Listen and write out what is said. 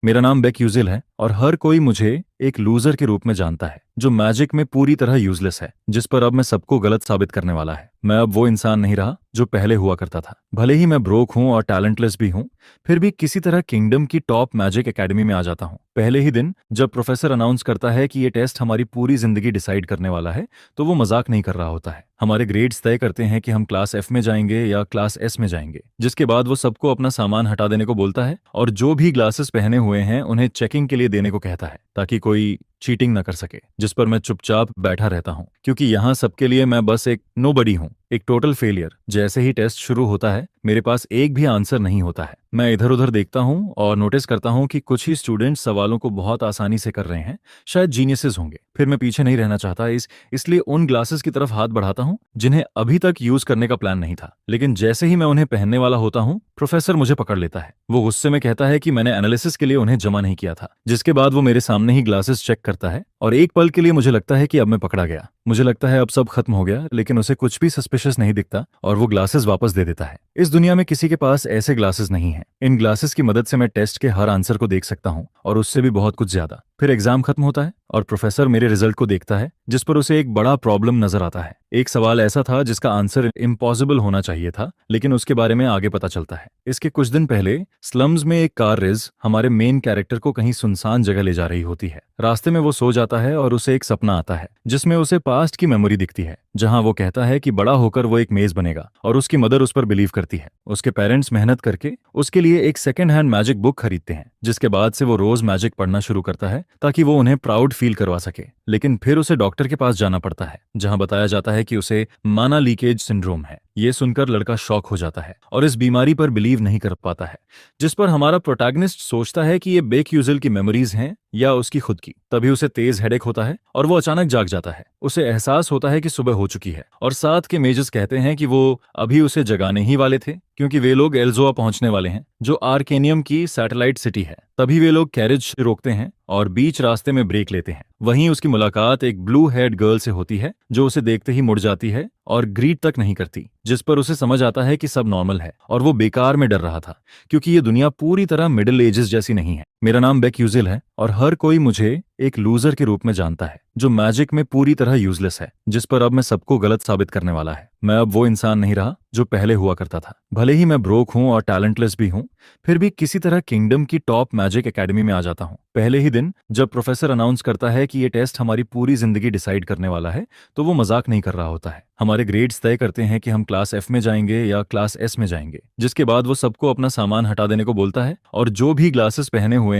मेरा नाम बेक्यूजिल है और हर कोई मुझे एक लूजर के रूप में जानता है जो मैजिक में पूरी तरह यूजलेस है, जिस पर अब मैं सबको गलत साबित करने वाला है। मैं अब वो इंसान नहीं रहा जो पहले हुआ करता था। भले ही मैं ब्रोक हूं और टैलेंटलेस भी हूं, फिर भी किसी तरह किंगडम की टॉप मैजिक एकेडमी में आ जाता हूं। पहले ही दिन जब प्रोफेसर अनाउंस करता है कि ये टेस्ट हमारी पूरी जिंदगी डिसाइड करने वाला है, तो वो मजाक नहीं कर रहा होता है। हमारे ग्रेड्स तय करते हैं कि हम क्लास एफ में जाएंगे या क्लास एस में जाएंगे, जिसके बाद वो सबको अपना सामान हटा देने को बोलता है और जो भी ग्लासेस पहने हुए हैं उन्हें चेकिंग के लिए देने को कहता है, ताकि कोई चीटिंग ना कर सके। जिस पर मैं चुपचाप बैठा रहता हूं, क्योंकि यहाँ सबके लिए मैं बस एक नोबडी हूं, एक टोटल फेलियर। जैसे ही टेस्ट शुरू होता है, मेरे पास एक भी आंसर नहीं होता है। मैं इधर उधर देखता हूं और नोटिस करता हूं कि कुछ ही स्टूडेंट्स सवालों को बहुत आसानी से कर रहे हैं, शायद जीनियसेस होंगे। फिर मैं पीछे नहीं रहना चाहता, इसलिए उन ग्लासेस की तरफ हाथ बढ़ाता हूं जिन्हें अभी तक यूज करने का प्लान नहीं था। लेकिन जैसे ही मैं उन्हें पहनने वाला होता हूं, प्रोफेसर मुझे पकड़ लेता है। वो गुस्से में कहता है कि मैंने एनालिसिस के लिए उन्हें जमा नहीं किया था। जिसके बाद वो मेरे सामने ही ग्लासेस चेक करता है और एक पल के लिए मुझे लगता है कि अब मैं पकड़ा गया। मुझे लगता है अब सब खत्म हो गया, लेकिन उसे कुछ भी सस्पिशियस नहीं दिखता और वो ग्लासेस वापस दे देता है। इस दुनिया में किसी के पास ऐसे ग्लासेस नहीं हैं। इन ग्लासेस की मदद से मैं टेस्ट के हर आंसर को देख सकता हूँ और उससे भी बहुत कुछ ज्यादा। फिर एग्जाम खत्म होता है और प्रोफेसर मेरे रिजल्ट को देखता है, जिस पर उसे एक बड़ा प्रॉब्लम नजर आता है। एक सवाल ऐसा था जिसका आंसर इम्पॉसिबल होना चाहिए था, लेकिन उसके बारे में आगे पता चलता है। इसके कुछ दिन पहले स्लम्स में एक कार रेस हमारे मेन कैरेक्टर को कहीं सुनसान जगह ले जा रही होती है। रास्ते में वो सो जाता है और उसे एक सपना आता है जिसमें उसे पास्ट की मेमोरी दिखती है, जहां वो कहता है कि बड़ा होकर वो एक मेज बनेगा और उसकी मदर उस पर बिलीव करती है। उसके पेरेंट्स मेहनत करके उसके लिए एक सेकेंड हैंड मैजिक बुक खरीदते हैं, जिसके बाद से वो रोज मैजिक पढ़ना शुरू करता है ताकि वो उन्हें प्राउड फील करवा सके। लेकिन फिर उसे डॉक्टर के पास जाना पड़ता है, जहां बताया जाता है कि उसे माना लीकेज सिंड्रोम है। ये सुनकर लड़का शॉक हो जाता है और इस बीमारी पर बिलीव नहीं कर पाता है, जिस पर हमारा प्रोटैगनिस्ट सोचता है कि ये बेक्यूजिल की मेमोरीज हैं या उसकी खुद की। तभी उसे तेज हेडेक होता है और वो अचानक जाग जाता है। उसे एहसास होता है कि सुबह हो चुकी है और साथ के मेजर्स कहते हैं कि वो अभी उसे जगाने ही वाले थे, क्योंकि वे लोग एल्जोआ पहुंचने वाले हैं, जो आर्केनियम की सैटेलाइट सिटी है। तभी वे लोग कैरेज रोकते हैं और बीच रास्ते में ब्रेक लेते हैं। वहीं उसकी मुलाकात एक ब्लू हेड गर्ल से होती है, जो उसे देखते ही मुड़ जाती है और ग्रीट तक नहीं करती, जिस पर उसे समझ आता है कि सब नॉर्मल है और वो बेकार में डर रहा था, क्योंकि ये दुनिया पूरी तरह मिडिल एजेस जैसी नहीं है। मेरा नाम बेक्यूजिल है और हर कोई मुझे एक लूजर के रूप में जानता है जो मैजिक में पूरी तरह यूजलेस है, जिस पर अब मैं सबको गलत साबित करने वाला है। मैं अब वो इंसान नहीं रहा जो पहले हुआ करता था। भले ही मैं ब्रोक हूं और टैलेंटलेस भी हूं, फिर भी किसी तरह किंगडम की टॉप मैजिक एकेडमी में आ जाता हूं। पहले ही दिन जब प्रोफेसर अनाउंस करता है कि ये टेस्ट हमारी पूरी जिंदगी डिसाइड करने वाला है, तो वो मजाक नहीं कर रहा होता है। हमारे ग्रेड्स तय करते हैं कि हम क्लास एफ में जाएंगे या क्लास एस में जाएंगे, जिसके बाद वो सबको अपना सामान हटा देने को बोलता है और जो भी ग्लासेस पहने हुए